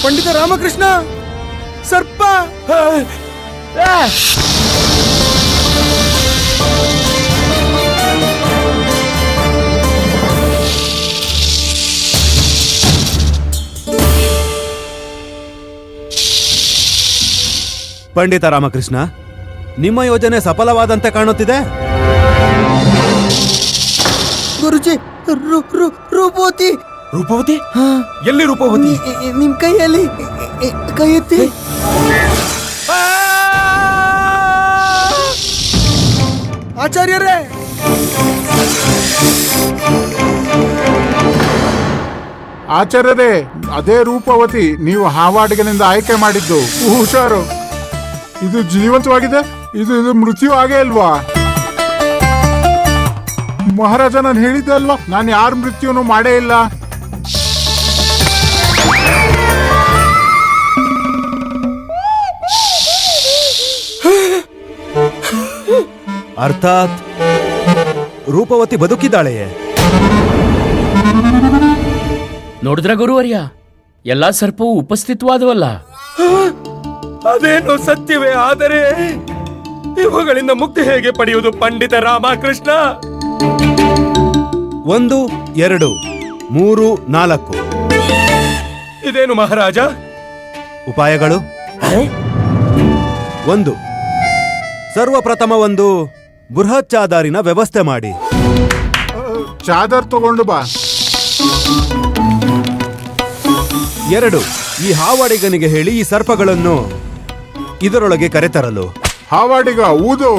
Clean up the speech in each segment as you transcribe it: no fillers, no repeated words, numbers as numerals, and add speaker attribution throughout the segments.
Speaker 1: ಪಂಡಿತ ರಾಮಕೃಷ್ಣ ಸರ್ಪ.
Speaker 2: ಪಂಡಿತ ರಾಮಕೃಷ್ಣ, ನಿಮ್ಮ ಯೋಜನೆ ಸಫಲವಾದಂತೆ ಕಾಣುತ್ತಿದೆ.
Speaker 1: ಗುರುಜಿ, ರೂಪವತಿ.
Speaker 3: ರೂಪವತಿ? ಎಲ್ಲಿ ರೂಪವತಿ?
Speaker 1: ನಿಮ್ ಕೈಯಲ್ಲಿ. ಕೈ ಎತ್ತಿ. ಆಚಾರ್ಯರೇ,
Speaker 4: ಆಚಾರ್ಯರೇ, ಅದೇ ರೂಪವತಿ ನೀವು ಹಾವಾಡಿಗನಿಂದ ಆಯ್ಕೆ ಮಾಡಿದ್ದು. ಹುಷಾರು, ಇದು ಜೀವಂತವಾಗಿದೆ. ಇದು ಮೃತ್ಯು ಆಗೇ ಅಲ್ವಾ? ಮಹಾರಾಜ, ನಾನು ಹೇಳಿದ್ದೆ ಅಲ್ವಾ, ನಾನು ಯಾರ ಮೃತ್ಯುನು ಮಾಡೇ ಇಲ್ಲ.
Speaker 2: ಅರ್ಥಾತ್ ರೂಪವತಿ ಬದುಕಿದ್ದಾಳೆಯೇ?
Speaker 5: ನೋಡಿದ್ರ ಗುರುವರ್ಯ, ಎಲ್ಲಾ ಸರ್ಪವು ಉಪಸ್ಥಿತವಾದವಲ್ಲ.
Speaker 3: ಅದೇನು ಸತ್ಯವೇ, ಆದರೆ ಇವುಗಳಿಂದ ಮುಕ್ತಿ ಹೇಗೆ ಪಡೆಯುವುದು ಪಂಡಿತ ರಾಮಕೃಷ್ಣ?
Speaker 2: 1, 2, 3, 4
Speaker 3: ಇದೇನು ಮಹಾರಾಜ?
Speaker 2: ಉಪಾಯಗಳು. 1, ಸರ್ವಪ್ರಥಮ ಒಂದು ಬೃಹತ್ ಚಾದಾರಿನ ವ್ಯವಸ್ಥೆ ಮಾಡಿ.
Speaker 4: ಚಾದರ್ ತಗೊಂಡು ಬಾ.
Speaker 2: 2, ಈ ಹಾವಾಡಿಗನಿಗೆ ಹೇಳಿ ಈ ಸರ್ಪಗಳನ್ನು ಇದರೊಳಗೆ ಕರೆತರಲು.
Speaker 4: ಹಾವಾಡಿಗ ಊದು.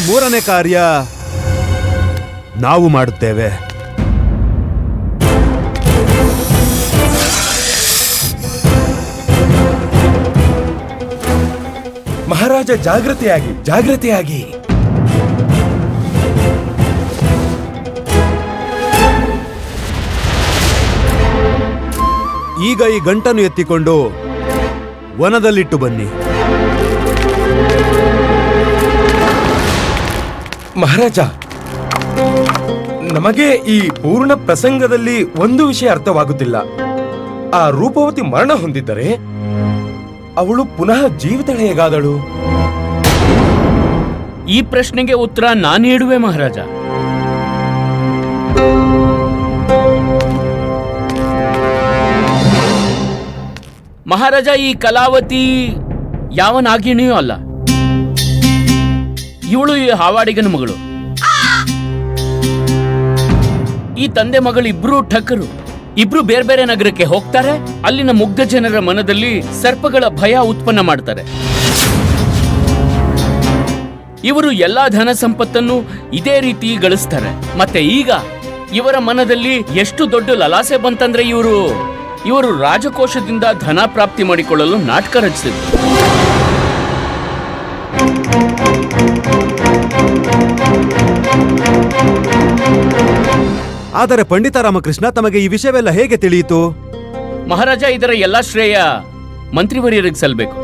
Speaker 2: 3ನೇ ಕಾರ್ಯ ನಾವು ಮಾಡುತ್ತೇವೆ.
Speaker 3: ಮಹಾರಾಜ, ಜಾಗೃತೆಯಾಗಿ, ಜಾಗೃತೆಯಾಗಿ.
Speaker 2: ಈಗ ಈ ಗಂಟನ್ನು ಎತ್ತಿಕೊಂಡು ವನದಲ್ಲಿಟ್ಟು ಬನ್ನಿ.
Speaker 3: ಮಹಾರಾಜ, ನಮಗೆ ಈ ಪೂರ್ಣ ಪ್ರಸಂಗದಲ್ಲಿ ಒಂದು ವಿಷಯ ಅರ್ಥವಾಗುತ್ತಿಲ್ಲ. ಆ ರೂಪವತಿ ಮರಣ ಹೊಂದಿದ್ದರೆ ಅವಳು ಪುನಃ ಜೀವಿತಳು ಹೇಗಾದಳು?
Speaker 5: ಈ ಪ್ರಶ್ನೆಗೆ ಉತ್ತರ ನಾನು ನೀಡುವೆ ಮಹಾರಾಜ. ಮಹಾರಾಜ, ಈ ಕಲಾವತಿ ಯಾವ ನಾಗಿಣಿಯೂ ಅಲ್ಲ. ಇವಳು ಈ ಹಾವಾಡಿಗನ ಮಗಳು. ಈ ತಂದೆ ಮಗಳು ಇಬ್ರು ಠಕ್ಕರು. ಇಬ್ರು ಬೇರೆ ಬೇರೆ ನಗರಕ್ಕೆ ಹೋಗ್ತಾರೆ. ಅಲ್ಲಿನ ಮುಗ್ಧ ಜನರ ಮನದಲ್ಲಿ ಸರ್ಪಗಳ ಭಯ ಉತ್ಪನ್ನ ಮಾಡ್ತಾರೆ. ಇವರು ಎಲ್ಲಾ ಧನ ಸಂಪತ್ತನ್ನು ಇದೇ ರೀತಿ ಗಳಿಸ್ತಾರೆ. ಮತ್ತೆ ಈಗ ಇವರ ಮನದಲ್ಲಿ ಎಷ್ಟು ದೊಡ್ಡ ಲಲಾಸೆ ಬಂತಂದ್ರೆ ಇವರು ರಾಜಕೋಶದಿಂದ ಧನ ಪ್ರಾಪ್ತಿ ಮಾಡಿಕೊಳ್ಳಲು ನಾಟಕ ರಚಿಸಿದ್ರು.
Speaker 2: ಆದರೆ ಪಂಡಿತ ರಾಮಕೃಷ್ಣ, ತಮಗೆ ಈ ವಿಷಯವೆಲ್ಲ ಹೇಗೆ ತಿಳಿಯಿತು?
Speaker 5: ಮಹಾರಾಜ, ಇದರ ಎಲ್ಲಾ ಶ್ರೇಯ ಮಂತ್ರಿವರ್ಯರಿಗೆ ಸಲ್ಲಬೇಕು.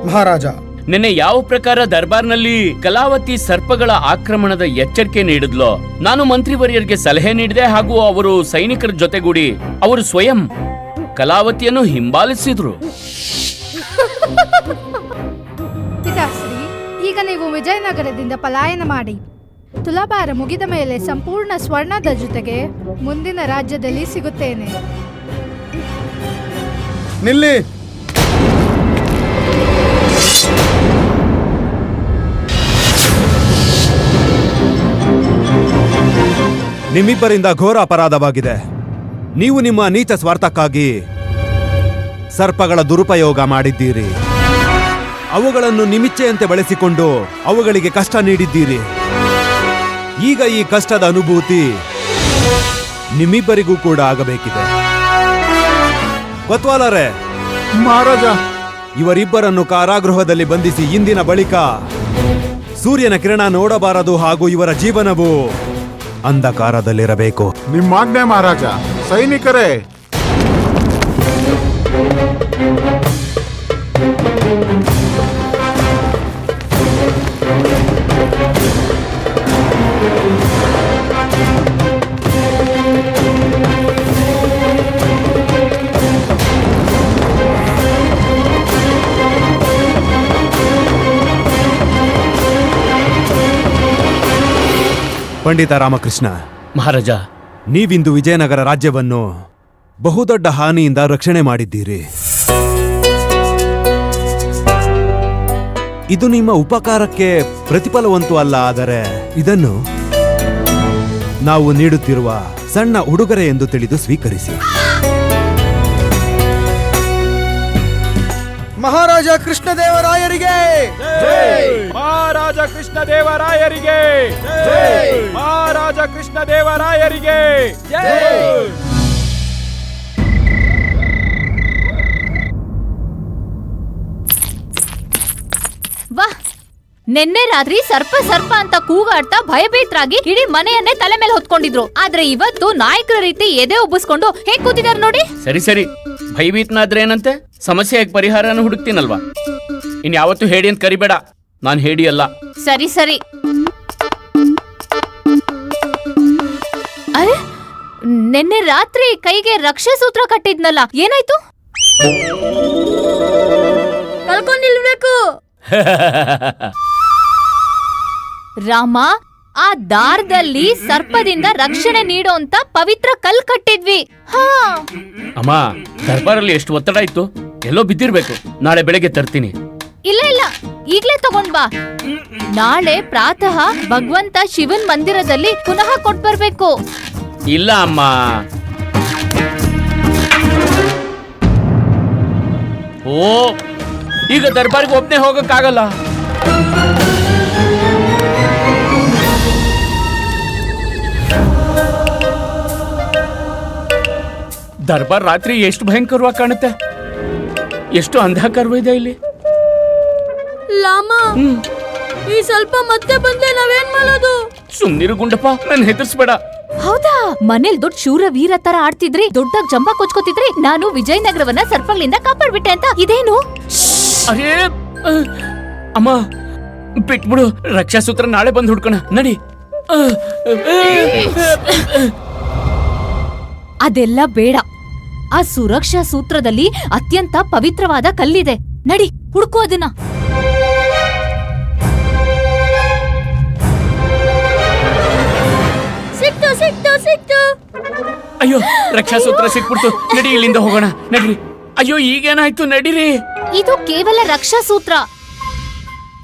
Speaker 1: ಮಹಾರಾಜ,
Speaker 5: ನಿನ್ನೆ ಯಾವ ಪ್ರಕಾರ ದರ್ಬಾರ್ನಲ್ಲಿ ಕಲಾವತಿ ಸರ್ಪಗಳ ಆಕ್ರಮಣದ ಎಚ್ಚರಿಕೆ ನೀಡಿದ್ಲೋ, ನಾನು ಮಂತ್ರಿವರ್ಯರಿಗೆ ಸಲಹೆ ನೀಡಿದೆ. ಹಾಗೂ ಅವರು ಸೈನಿಕರ ಜೊತೆಗೂಡಿ ಅವರು ಸ್ವಯಂ ಕಲಾವತಿಯನ್ನು ಹಿಂಬಾಲಿಸಿದ್ರು.
Speaker 6: ಪಿತಾಶ್ರೀ, ಈಗ ನೀವು ವಿಜಯನಗರದಿಂದ ಪಲಾಯನ ಮಾಡಿ ತುಲಾಭಾರ ಮುಗಿದ ಮೇಲೆ ಸಂಪೂರ್ಣ ಸ್ವರ್ಣದ ಜೊತೆಗೆ ಮುಂದಿನ ರಾಜ್ಯದಲ್ಲಿ ಸಿಗುತ್ತೇನೆ.
Speaker 1: ನಿಲ್ಲಿ.
Speaker 2: ನಿಮ್ಮಿಬ್ಬರಿಂದ ಘೋರ ಅಪರಾಧವಾಗಿದೆ. ನೀವು ನಿಮ್ಮ ನೀಚ ಸ್ವಾರ್ಥಕ್ಕಾಗಿ ಸರ್ಪಗಳ ದುರುಪಯೋಗ ಮಾಡಿದ್ದೀರಿ. ಅವುಗಳನ್ನು ನಿಮಿಚ್ಚೆಯಂತೆ ಬಳಸಿಕೊಂಡು ಅವುಗಳಿಗೆ ಕಷ್ಟ ನೀಡಿದ್ದೀರಿ. ಈಗ ಈ ಕಷ್ಟದ ಅನುಭೂತಿ ನಿಮ್ಮಿಬ್ಬರಿಗೂ ಕೂಡ ಆಗಬೇಕಿದೆ. ಕೊತ್ವಾಲರೇ,
Speaker 4: ಮಹಾರಾಜ,
Speaker 2: ಇವರಿಬ್ಬರನ್ನು ಕಾರಾಗೃಹದಲ್ಲಿ ಬಂಧಿಸಿ ಇಂದಿನ ಬಳಿಕ ಸೂರ್ಯನ ಕಿರಣ ನೋಡಬಾರದು ಹಾಗೂ ಇವರ ಜೀವನವು ಅಂಧಕಾರದಲ್ಲಿರಬೇಕು.
Speaker 4: ನಿಮ್ಮಾಜ್ಞೆ ಮಹಾರಾಜ. ಸೈನಿಕರೇ,
Speaker 2: ಪಂಡಿತ ರಾಮಕೃಷ್ಣ,
Speaker 5: ಮಹಾರಾಜ,
Speaker 2: ನೀವಿಂದು ವಿಜಯನಗರ ರಾಜ್ಯವನ್ನು ಬಹುದೊಡ್ಡ ಹಾನಿಯಿಂದ ರಕ್ಷಣೆ ಮಾಡಿದ್ದೀರಿ. ಇದು ನಿಮ್ಮ ಉಪಕಾರಕ್ಕೆ ಪ್ರತಿಫಲವಂತೂ ಅಲ್ಲ, ಆದರೆ ಇದನ್ನು ನಾವು ನೀಡುತ್ತಿರುವ ಸಣ್ಣ ಉಡುಗೊರೆ ಎಂದು ತಿಳಿದು ಸ್ವೀಕರಿಸಿ.
Speaker 1: ಮಹಾರಾಜ ಕೃಷ್ಣದೇವರಾಯರಿಗೆ
Speaker 7: ಮಹಾರಾಜ ಕೃಷ್ಣದೇವರಾಯರಿಗೆ ಮಹಾರಾಜ ಕೃಷ್ಣದೇವರಾಯರಿಗೆ
Speaker 8: ವಾಹ್, ನಿನ್ನೆ ರಾತ್ರಿ ಸರ್ಪ ಸರ್ಪ ಅಂತ ಕೂಗಾಡ್ತಾ ಭಯಭೀತರಾಗಿ ಇಡೀ ಮನೆಯನ್ನೇ ತಲೆ ಮೇಲೆ ಹೊತ್ಕೊಂಡಿದ್ರು. ಆದ್ರೆ ಇವತ್ತು ನಾಯಕರ ರೀತಿ ಎದೆ ಉಬ್ಬಿಸ್ಕೊಂಡು ಹೇಗ್ ಕೂತಿದಾರೆ ನೋಡಿ.
Speaker 5: ಸರಿ ಸರಿ, ಭಯಭೀತನಾದ್ರೆ ಏನಂತೆ? ಸಮಸ್ಯೆಗೆ ಪರಿಹಾರನ ಹುಡುಕ್ತೀನಲ್ವಾ. ಇನ್ಯಾವತ್ತೂ ಹೇಳಿ ಅಂತ ಕರಿಬೇಡ, ನಾನು ಹೇಳಿ ಅಲ್ಲ.
Speaker 8: ಸರಿ ಸರಿ. ಅರೆ, ನಿನ್ನೆ ರಾತ್ರಿ ಕೈಗೆ ರಕ್ಷಾ ಸೂತ್ರ ಕಟ್ಟಿದ್ನಲ್ಲ, ಏನಾಯ್ತು? ಕಳ್ಕೊಂಡಿಲ್ಬೇಕು. ರಾಮ, ಆ ದಾರದಲ್ಲಿ ಸರ್ಪದಿಂದ ರಕ್ಷಣೆ ನೀಡೋ ಅಂತ ಪವಿತ್ರ ಕಲ್ ಕಟ್ಟಿದ್ವಿ. ಹಾ
Speaker 5: ಅಮ್ಮ, ದರ್ಬಾರಲ್ಲಿ ಎಷ್ಟು ಒತ್ತಡ ಇತ್ತು, ಎಲ್ಲೋ ಬಿದ್ದಿರ್ಬೇಕು. ನಾಳೆ ಬೆಳಗ್ಗೆ ತರ್ತೀನಿ.
Speaker 8: ಇಲ್ಲ ಇಲ್ಲ, ಈಗ್ಲೇ ತಗೊಂಡ್ ಬಾ. ನಾಳೆ ಪ್ರಾತಃ ಭಗವಂತ ಶಿವನ್ ಮಂದಿರದಲ್ಲಿ ಪುನಃ ಕೊಟ್ ಬರ್ಬೇಕು.
Speaker 5: ಇಲ್ಲ ಅಮ್ಮ. ಓ, ಈಗ ದರ್ಬಾರ್ಗೆ ಒಬ್ಬನೇ ಹೋಗಕ್ಕಾಗಲ್ಲ. ದರ್ಬಾರ್ ರಾತ್ರಿ ಎಷ್ಟು ಭಯಂಕರವಾಗಿ ಕಾಣುತ್ತೆ, ಎಷ್ಟು ಅಂಧಕಾರವಿದೆ ಇಲ್ಲಿ.
Speaker 8: ಲಾಮ, ಈ ಸ್ವಲ್ಪ ಮತ್ತೆ ಬಂದ್ರೆ ನಾವೇನ್ ಮಾಡೋದು?
Speaker 5: ಸುಮ್ನಿರು ಗುಂಡಪ್ಪ, ನನ್ ಹೆದರ್ಸ್ಬೇಡ.
Speaker 8: ಹೌದಾ? ಮನೇಲಿ ದೊಡ್ಡ ಶೂರ ವೀರ ತರ ಆಡ್ತಿದ್ರಿ, ದೊಡ್ಡಾಗ್ ಜಂಬ ಕೊಚ್ಕೋತಿದ್ರಿ. ನಾನು ವಿಜಯನಗರವನ್ನ ಸರ್ಪಗಳಿಂದ ಕಾಪಾಡ್ಬಿಟ್ಟೆ ಅಂತ. ಇದೇನು?
Speaker 5: ಅರೇ ಅಮ್ಮ, ಬಿಟ್ಬಿಡು. ರಕ್ಷಾಸೂತ್ರ ನಾಳೆ ಬಂದು ಹುಡ್ಕೋಣ, ನಡಿ.
Speaker 8: ಅದೆಲ್ಲ ಬೇಡ. ಆ ಸುರಕ್ಷಾ ಸೂತ್ರದಲ್ಲಿ ಅತ್ಯಂತ ಪವಿತ್ರವಾದ ಕಲ್ಲಿದೆ. ನಡಿ, ಹುಡ್ಕೋ ಅದನ್ನ. ಸಿಕ್ತು ಸಿಕ್ತು ಸಿಕ್ತು.
Speaker 5: ಅಯ್ಯೋ, ರಕ್ಷಾಸೂತ್ರ ಸಿಕ್ಬಿಡ್ತು. ನಡಿ, ಇಲ್ಲಿಂದ ಹೋಗೋಣ, ನಡ್ರಿ. ಅಯ್ಯೋ, ಈಗೇನಾಯ್ತು? ನಡೀರಿ.
Speaker 8: ಇದು ಕೇವಲ ರಕ್ಷಾ ಸೂತ್ರ.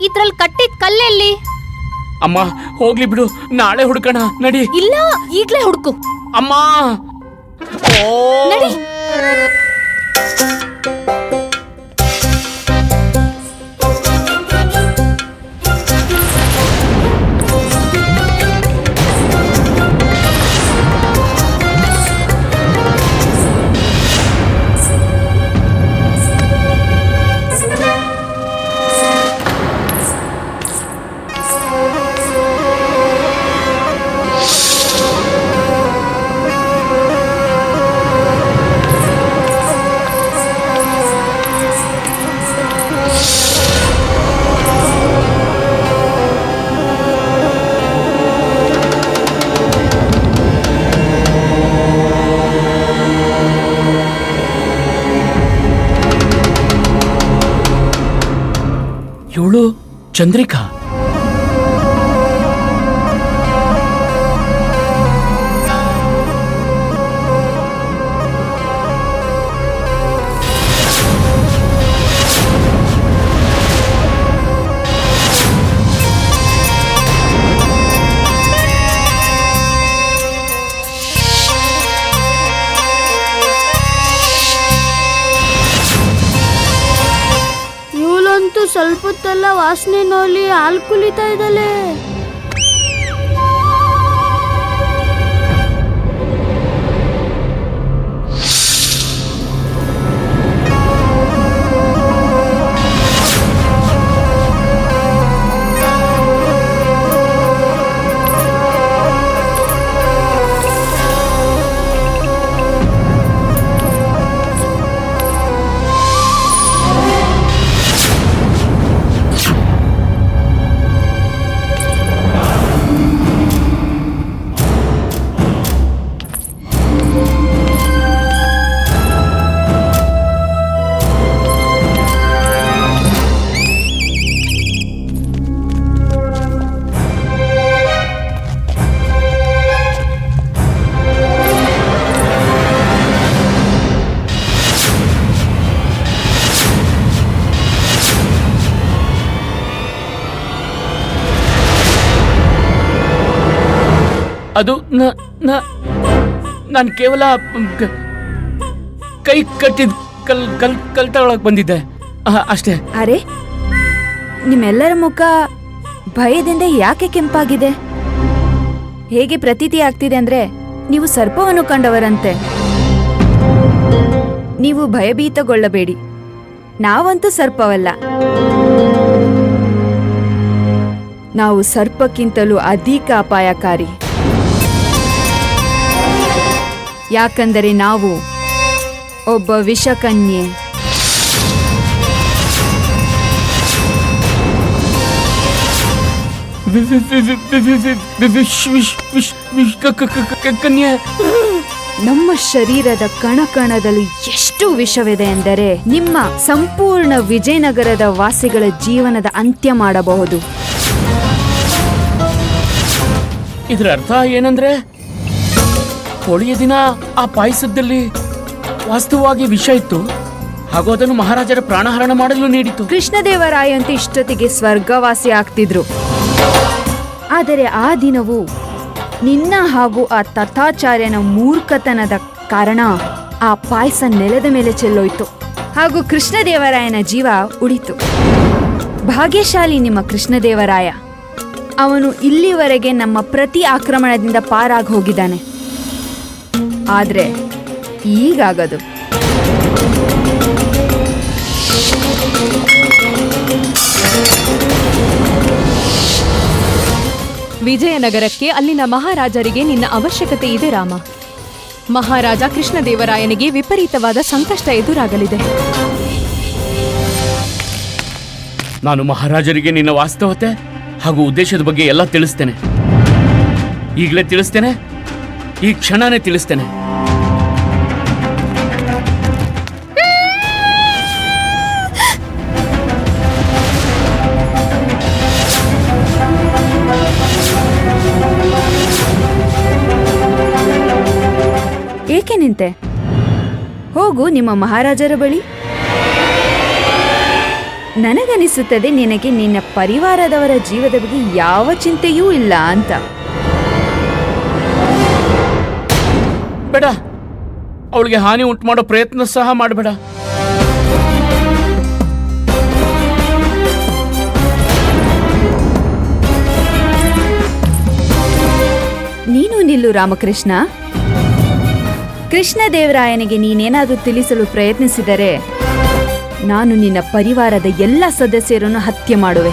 Speaker 8: ಇದ್ರಲ್ಲಿ ಕಟ್ಟಿದ್ ಕಲ್ಲೆಲ್ಲಿ?
Speaker 5: ಅಮ್ಮ, ಹೋಗ್ಲಿ ಬಿಡು, ನಾಳೆ ಹುಡ್ಕೋಣ, ನಡಿ.
Speaker 8: ಇಲ್ಲ, ಈಗ್ಲೇ ಹುಡ್ಕು.
Speaker 5: ಅಮ್ಮ, ಓ
Speaker 8: ನಡಿ. ಇವಳು ಚಂದ್ರಿಕಾ.
Speaker 9: ಇವಳಂತೂ ಸ್ವಲ್ಪ ಹೊತ್ತೆಲ್ಲ ವಾಸನೆ ನೋಡಿ ಹಾಲು ಕುಲಿತಾ ಇದ್ದಾಳೆ.
Speaker 5: ಅದು ನಾನು ಕೇವಲ ಕೈ ಕಟ್ಟಿದ ಕಲ್ ತಗೊಳಕ್ ಬಂದಿದ್ದೆ ಅಷ್ಟೇ.
Speaker 10: ಅರೆ, ನಿಮ್ಮೆಲ್ಲರ ಮುಖ ಭಯದಿಂದ ಯಾಕೆ ಕೆಂಪಾಗಿದೆ? ಹೇಗೆ ಪ್ರತೀತಿ ಆಗ್ತಿದೆ ಅಂದ್ರೆ ನೀವು ಸರ್ಪವನ್ನು ಕಂಡವರಂತೆ. ನೀವು ಭಯಭೀತಗೊಳ್ಳಬೇಡಿ, ನಾವಂತೂ ಸರ್ಪವಲ್ಲ. ನಾವು ಸರ್ಪಕ್ಕಿಂತಲೂ ಅಧಿಕ ಅಪಾಯಕಾರಿ. ಯಾಕಂದರೆ ನಾವು ಒಬ್ಬ ವಿಷಕನ್ಯೆ. ನಮ್ಮ ಶರೀರದ ಕಣಕಣದಲ್ಲೂ ಎಷ್ಟು ವಿಷವಿದೆ ಎಂದರೆ ನಿಮ್ಮ ಸಂಪೂರ್ಣ ವಿಜಯನಗರದ ವಾಸಿಗಳ ಜೀವನದ ಅಂತ್ಯ ಮಾಡಬಹುದು.
Speaker 5: ಇದರ ಅರ್ಥ ಏನಂದ್ರೆ ಹೋಳಿಯ ದಿನ ಆ ಪಾಯಸದಲ್ಲಿ ವಾಸ್ತವವಾಗಿ ವಿಷ ಇತ್ತು, ಹಾಗೂ ಅದನ್ನು ಮಹಾರಾಜರ ಪ್ರಾಣಹರಣ ಮಾಡಲು ನೀಡಿತು.
Speaker 10: ಕೃಷ್ಣದೇವರಾಯ ಅಂತೂ ಇಷ್ಟೊತ್ತಿಗೆ ಸ್ವರ್ಗವಾಸಿ ಆಗ್ತಿದ್ರು. ಆದರೆ ಆ ದಿನವು ನಿನ್ನ ಹಾಗೂ ಆ ತಥಾಚಾರ್ಯನ ಮೂರ್ಖತನದ ಕಾರಣ ಆ ಪಾಯಸ ನೆಲದ ಮೇಲೆ ಚೆಲ್ಲೋಯ್ತು, ಹಾಗೂ ಕೃಷ್ಣದೇವರಾಯನ ಜೀವ ಉಳಿತು. ಭಾಗ್ಯಶಾಲಿ ನಿಮ್ಮ ಕೃಷ್ಣದೇವರಾಯ. ಅವನು ಇಲ್ಲಿವರೆಗೆ ನಮ್ಮ ಪ್ರತಿ ಆಕ್ರಮಣದಿಂದ ಪಾರಾಗಿ ಹೋಗಿದ್ದಾನೆ. ಆದ್ರೆ ಈಗಾಗದು.
Speaker 11: ವಿಜಯನಗರಕ್ಕೆ ಅಲ್ಲಿನ ಮಹಾರಾಜರಿಗೆ ನಿನ್ನ ಅವಶ್ಯಕತೆ ಇದೆ ರಾಮ. ಮಹಾರಾಜ ಕೃಷ್ಣದೇವರಾಯನಿಗೆ ವಿಪರೀತವಾದ ಸಂಕಷ್ಟ ಎದುರಾಗಲಿದೆ.
Speaker 5: ನಾನು ಮಹಾರಾಜರಿಗೆ ನಿನ್ನ ವಾಸ್ತವತೆ ಹಾಗೂ ಉದ್ದೇಶದ ಬಗ್ಗೆ ಎಲ್ಲ ತಿಳಿಸ್ತೇನೆ. ಈಗಲೇ ತಿಳಿಸ್ತೇನೆ, ಈ ಕ್ಷಣನೇ ತಿಳಿಸ್ತೇನೆ.
Speaker 10: ಏಕೆ ನಿಂತೆ? ಹೋಗು ನಿಮ್ಮ ಮಹಾರಾಜರ ಬಳಿ. ನನಗನಿಸುತ್ತದೆ ನಿನಗೆ ನಿನ್ನ ಪರಿವಾರದವರ ಜೀವದ ಬಗ್ಗೆ ಯಾವ ಚಿಂತೆಯೂ ಇಲ್ಲ ಅಂತ.
Speaker 5: ಬೇಡ, ಅವಳಿಗೆ ಹಾನಿ ಉಂಟು ಮಾಡೋ ಪ್ರಯತ್ನ ಸಹ ಮಾಡಬೇಡ.
Speaker 10: ನೀನು ನಿಲ್ಲು ರಾಮಕೃಷ್ಣ. ಕೃಷ್ಣದೇವರಾಯನಿಗೆ ನೀನೇನಾದರೂ ತಿಳಿಸಲು ಪ್ರಯತ್ನಿಸಿದರೆ ನಾನು ನಿನ್ನ ಪರಿವಾರದ ಎಲ್ಲ ಸದಸ್ಯರನ್ನು ಹತ್ಯೆ ಮಾಡುವೆ.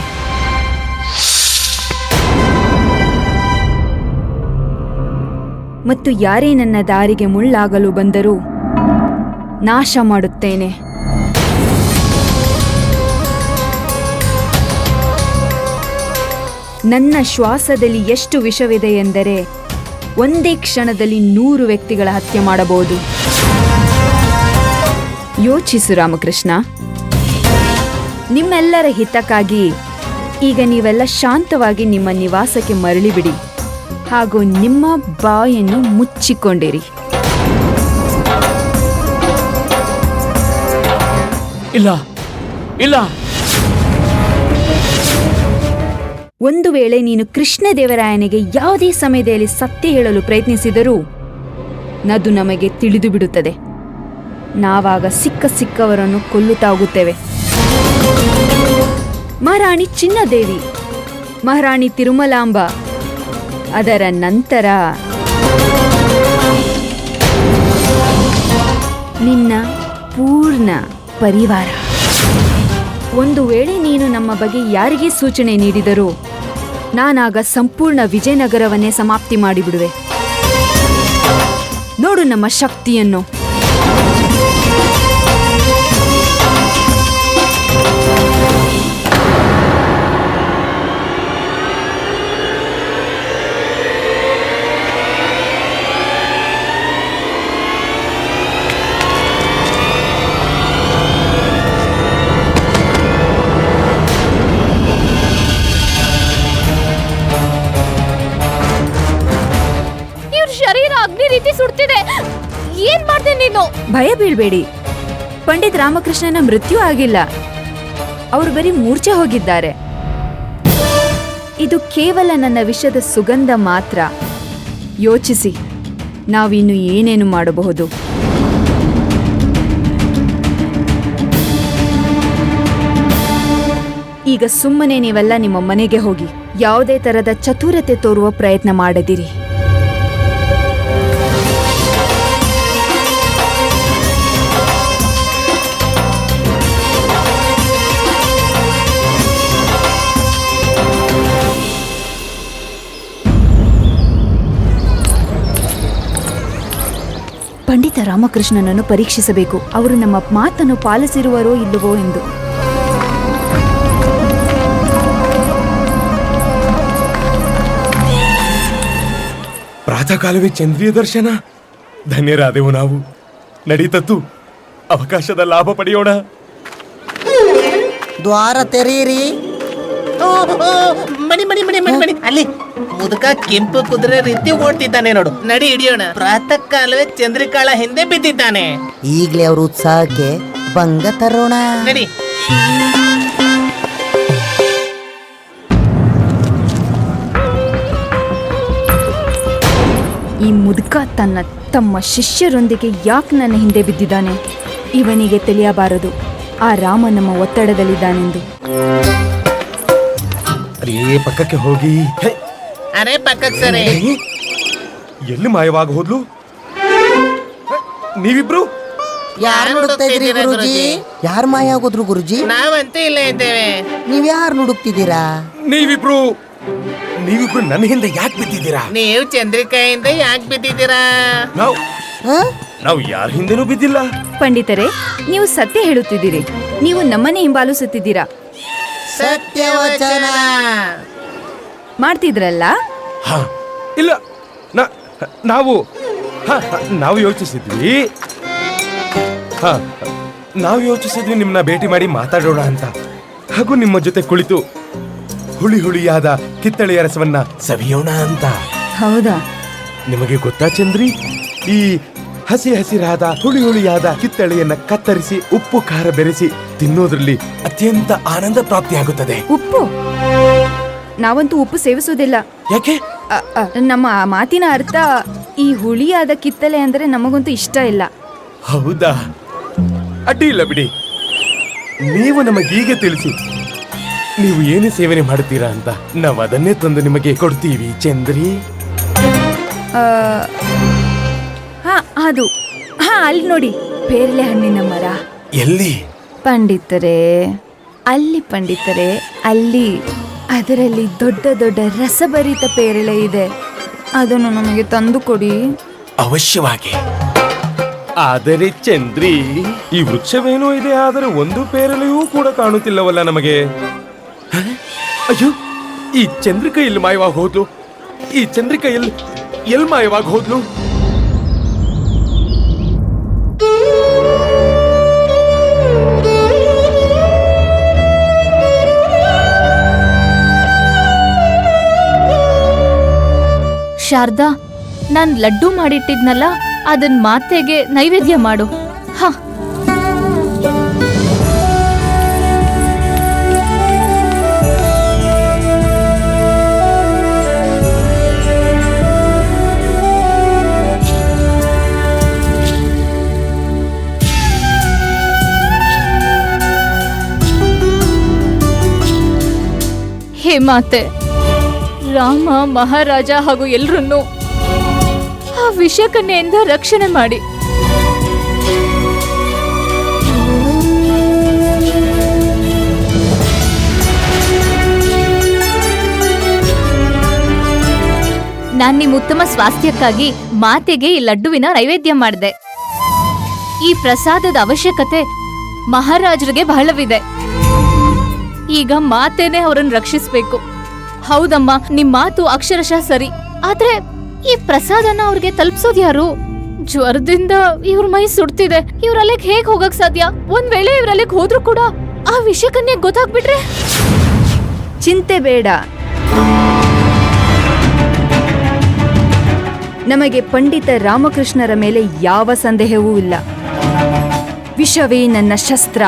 Speaker 10: ಮತ್ತು ಯಾರೇ ನನ್ನ ದಾರಿಗೆ ಮುಳ್ಳಾಗಲು ಬಂದರೂ ನಾಶ ಮಾಡುತ್ತೇನೆ. ನನ್ನ ಶ್ವಾಸದಲ್ಲಿ ಎಷ್ಟು ವಿಷವಿದೆ ಎಂದರೆ ಒಂದೇ ಕ್ಷಣದಲ್ಲಿ 100 ವ್ಯಕ್ತಿಗಳ ಹತ್ಯೆ ಮಾಡಬಹುದು. ಯೋಚಿಸು ರಾಮಕೃಷ್ಣ. ನಿಮ್ಮೆಲ್ಲರ ಹಿತಕ್ಕಾಗಿ ಈಗ ನೀವೆಲ್ಲ ಶಾಂತವಾಗಿ ನಿಮ್ಮ ನಿವಾಸಕ್ಕೆ ಮರಳಿಬಿಡಿ, ಹಾಗೂ ನಿಮ್ಮ ಬಾಯನ್ನು ಮುಚ್ಚಿಕೊಂಡಿರಿ.
Speaker 5: ಇಲ್ಲ ಇಲ್ಲ,
Speaker 10: ಒಂದು ವೇಳೆ ನೀನು ಕೃಷ್ಣದೇವರಾಯನಿಗೆ ಯಾವುದೇ ಸಮಯದಲ್ಲಿ ಸತ್ಯ ಹೇಳಲು ಪ್ರಯತ್ನಿಸಿದರೂ ಅದು ನಮಗೆ ತಿಳಿದು ಬಿಡುತ್ತದೆ. ನಾವಾಗ ಸಿಕ್ಕವರನ್ನು ಕೊಲ್ಲುತ್ತಾ ಹೋಗುತ್ತೇವೆ. ಮಹಾರಾಣಿ ಚಿನ್ನದೇವಿ, ಮಹಾರಾಣಿ ತಿರುಮಲಾಂಬ, ಅದರ ನಂತರ ನಿನ್ನ ಪೂರ್ಣ ಪರಿವಾರ. ಒಂದು ವೇಳೆ ನೀನು ನಮ್ಮ ಬಗ್ಗೆ ಯಾರಿಗೇ ಸೂಚನೆ ನೀಡಿದರೂ ನಾನಾಗ ಸಂಪೂರ್ಣ ವಿಜಯನಗರವನ್ನೇ ಸಮಾಪ್ತಿ ಮಾಡಿಬಿಡುವೆ. ನೋಡು ನಮ್ಮ ಶಕ್ತಿಯನ್ನು.
Speaker 8: ಶರೀರ ಅಗ್ನಿ ರೀತಿ ಸುಡ್ತಿದೆ. ಏನ್ ಮಾಡ್ದೆ ನೀನು?
Speaker 10: ಭಯ ಬೀಳ್ಬೇಡಿ, ಪಂಡಿತ್ ರಾಮಕೃಷ್ಣನ ಮೃತ್ಯು ಆಗಿಲ್ಲ. ಅವರು ಬರೀ ಮೂರ್ಛೆ ಹೋಗಿದ್ದಾರೆ. ಇದು ಕೇವಲ ನನ್ನ ವಿಷದ ಸುಗಂಧ ಮಾತ್ರ. ಯೋಚಿಸಿ, ನಾವಿನ್ನು ಏನೇನು ಮಾಡಬಹುದು. ಈಗ ಸುಮ್ಮನೆ ನೀವೆಲ್ಲ ನಿಮ್ಮ ಮನೆಗೆ ಹೋಗಿ ಯಾವುದೇ ತರದ ಚತುರತೆ ತೋರುವ ಪ್ರಯತ್ನ ಮಾಡದಿರಿ. ಪಂಡಿತ ರಾಮಕೃಷ್ಣನನ್ನು ಪರೀಕ್ಷಿಸಬೇಕು, ಅವರು ನಮ್ಮ ಮಾತನ್ನು ಪಾಲಿಸಿರುವರೋ ಇಲ್ಲವೋ ಎಂದು.
Speaker 3: ಪ್ರಾತಃ ಕಾಲವೇ ಚಂದ್ರಿಯ ದರ್ಶನ. ಧನ್ಯರಾದೆವು ನಾವು. ನಡೀತತ್ತು, ಅವಕಾಶದ ಲಾಭ ಪಡೆಯೋಣ.
Speaker 12: ದ್ವಾರ ತೆರೀರಿ. ಮಣಿ ಮಣಿ ಮಣಿ ಮಣಿ ಮಣಿ ಅಲ್ಲಿ ಮುದುಕ ಕೆಂಪು ಕುದುರೆ ರೀತಿ ಓಡ್ತಿದ್ದಾನೆ ನೋಡು. ನಡಿ ಹಿಡಿಯೋಣ. ಪ್ರಾತಃ ಕಾಲವೇ ಚಂದ್ರಿಕಾಳ ಹಿಂದೆ ಬಿದ್ದಿದ್ದಾನೆ. ಈಗ್ಲೇ ಅವ್ರ ಉತ್ಸಾಹಕ್ಕೆ ಭಂಗ ತರೋಣ. ನಡಿ.
Speaker 10: ಈ ಮುದುಕ ತಮ್ಮ ಶಿಷ್ಯರೊಂದಿಗೆ ಯಾಕೆ ನನ್ನ ಹಿಂದೆ ಬಿದ್ದಿದ್ದಾನೆ? ಇವನಿಗೆ ತಿಳಿಯಬಾರದು ಆ ರಾಮ ನಮ್ಮ ಒತ್ತಡದಲ್ಲಿದ್ದಾನೆಂದು.
Speaker 3: ಅರೇ ಪಕ್ಕಕ್ಕೆ ಹೋಗಿ.
Speaker 12: ಅರೆ ಪಕ್ಕಕ್ಕೆ ಸರಿ.
Speaker 3: ಎಲ್ಲಿ ಮಾಯವಾಗ ಹೋದ್ಲು? ನೀವಿಬ್ರು
Speaker 12: ಯಾರು ಹುಡುಕ್ತಾ ಇದ್ರಿ ಗುರುಜಿ? ಯಾರು ಮಾಯ ಆಗೋದ್ರು ಗುರುಜಿ? ನಾವಂತೂ ಇಲ್ಲೇ ಇದ್ದೇವೆ. ನೀವ್ ಯಾರು ಹುಡುಕ್ತಿದ್ದೀರಾ?
Speaker 3: ನೀವಿಬ್ರು ನನ್ನ ಹಿಂದೆ ಯಾಕೆ ಬಿದ್ದಿದ್ದೀರಾ?
Speaker 12: ನೀವು ಚಂದ್ರಿಕಾಯಿಂದ ಯಾಕೆ ಬಿದ್ದಿದ್ದೀರಾ?
Speaker 3: ನಾವು ಯಾರ ಹಿಂದೆನೂ ಬಿದ್ದಿಲ್ಲ.
Speaker 10: ಪಂಡಿತರೇ, ನೀವು ಸತ್ಯ ಹೇಳುತ್ತಿದ್ದೀರಿ. ನೀವು ನಮ್ಮನ್ನೇ ಹಿಂಬಾಲಿಸುತ್ತಿದ್ದೀರಾ.
Speaker 12: ಸತ್ಯವಚನ
Speaker 10: ಮಾಡ್ತಿದ್ರಲ್ಲ?
Speaker 3: ಇಲ್ಲ, ನಾವು ಯೋಚಿಸಿದ್ವಿ. ನಾವು ಯೋಚಿಸಿದ್ವಿ ನಿಮ್ಮನ್ನ ಭೇಟಿ ಮಾಡಿ ಮಾತಾಡೋಣ ಅಂತ, ಹಾಗೂ ನಿಮ್ಮ ಜೊತೆ ಕುಳಿತು ಹುಳಿ ಹುಳಿಯಾದ ಕಿತ್ತಳೆಯ ರಸವನ್ನ ಸವಿಯೋಣ ಅಂತ.
Speaker 10: ಹೌದಾ?
Speaker 3: ನಿಮಗೆ ಗೊತ್ತಾ ಚಂದ್ರಿ, ಈ ಹಸಿ ಹಸಿರಾದ ಹುಳಿ ಹುಳಿಯಾದ ಕಿತ್ತಳೆಯನ್ನ ಕತ್ತರಿಸಿ ಉಪ್ಪು ಖಾರ ಬೆರೆಸಿ ತಿನ್ನೋದ್ರಲ್ಲಿ ಅತ್ಯಂತ ಆನಂದ ಪ್ರಾಪ್ತಿಯಾಗುತ್ತದೆ.
Speaker 10: ಉಪ್ಪು? ನಾವಂತೂ ಉಪ್ಪು ಸೇವಿಸುವುದಿಲ್ಲ.
Speaker 3: ಯಾಕೆ?
Speaker 10: ನಮ್ಮ ಮಾತಿನ ಅರ್ಥ, ಈ ಹುಳಿಯಾದ ಕಿತ್ತಳೆ ಅಂದ್ರೆ ನಮಗಂತೂ ಇಷ್ಟ ಇಲ್ಲ.
Speaker 3: ಹೌದಾ? ಅಡ್ಡಿ ಇಲ್ಲ ಬಿಡಿ. ನೀವು ನಮಗೀಗ ತಿಳಿಸಿ ನೀವು ಏನು ಸೇವನೆ ಮಾಡುತ್ತೀರಾ ಅಂತ. ನಾವು ಅದನ್ನೇ ತಂದು ನಿಮಗೆ ಕೊಡ್ತೀವಿ ಚಂದ್ರಿ.
Speaker 10: ಅದು ಅಲ್ಲಿ ನೋಡಿ, ಪೇರಳೆ ಹಣ್ಣಿನ ಮರ.
Speaker 3: ಎಲ್ಲಿ?
Speaker 10: ಪಂಡಿತರೇ, ಅಲ್ಲಿ ಪಂಡಿತರೇ, ಅಲ್ಲಿ. ಅದರಲ್ಲಿ ದೊಡ್ಡ ದೊಡ್ಡ ರಸಭರಿತ ಪೇರಳೆ ಇದೆ. ಅದನ್ನು ನಮಗೆ ತಂದು ಕೊಡಿ.
Speaker 3: ಅವಶ್ಯವಾಗಿ. ಆದರೆ ಚಂದ್ರಿ, ಈ ವೃಕ್ಷವೇನೋ ಇದೆ, ಆದರೆ ಒಂದು ಪೇರಳೆಯೂ ಕೂಡ ಕಾಣುತ್ತಿಲ್ಲವಲ್ಲ ನಮಗೆ. ಅಯ್ಯೋ, ಈ ಚಂದ್ರಿಕಾ ಎಲ್ಲಿ ಮಾಯವಾಗಿ ಹೋದ್ಲು? ಈ ಚಂದ್ರಿಕಾ ಎಲ್ಲಿ ಮಾಯವಾಗಿ ಹೋದ್ಲು?
Speaker 8: ಶಾರದಾ, ನಾನ್ ಲಡ್ಡು ಮಾಡಿಟ್ಟಿದ್ನಲ್ಲ, ಅದನ್ ಮಾತೆಗೆ ನೈವೇದ್ಯ ಮಾಡು. ಹ. ಹೇ ಮಾತೆ, ರಾಮ, ಮಹಾರಾಜ ಹಾಗೂ ಎಲ್ರನ್ನೂ ಆ ವಿಷಕನ್ನೆಯಿಂದ ರಕ್ಷಣೆ ಮಾಡಿ. ನಾನ್ ನಿಮ್ ಉತ್ತಮ ಸ್ವಾಸ್ಥ್ಯಕ್ಕಾಗಿ ಮಾತೆಗೆ ಈ ಲಡ್ಡುವಿನ ನೈವೇದ್ಯ ಮಾಡಿದೆ. ಈ ಪ್ರಸಾದದ ಅವಶ್ಯಕತೆ ಮಹಾರಾಜರಿಗೆ ಬಹಳವಿದೆ. ಈಗ ಮಾತೇನೆ ಅವರನ್ನು ರಕ್ಷಿಸ್ಬೇಕು. ಹೌದಮ್ಮ, ನಿಮ್ ಮಾತು ಅಕ್ಷರಶಃ ಸರಿ. ಆದ್ರೆ ಈ ಪ್ರಸಾದನ ಅವ್ರಿಗೆ ತಲುಪಿಸೋದ್ ಯಾರು? ಜ್ವರದಿಂದ ಇವ್ರ ಮೈ ಸುಡ್ತಿದೆ. ಇವ್ರಲ್ಲಿಗೆ ಹೇಗ್ ಹೋಗಕ್ ಸಾಧ್ಯ? ಒಂದ್ ವೇಳೆ ಇವ್ರಲ್ಲಿಗೆ ಹೋದ್ರು ಕೂಡ ಆ ವಿಷಯಕ್ಕನ್ನೇ ಗೊತ್ತಾಗ್ಬಿಟ್ರೆ?
Speaker 10: ಚಿಂತೆ ಬೇಡ. ನಮಗೆ ಪಂಡಿತ ರಾಮಕೃಷ್ಣರ ಮೇಲೆ ಯಾವ ಸಂದೇಹವೂ ಇಲ್ಲ. ವಿಷವೇ ನನ್ನ ಶಸ್ತ್ರ.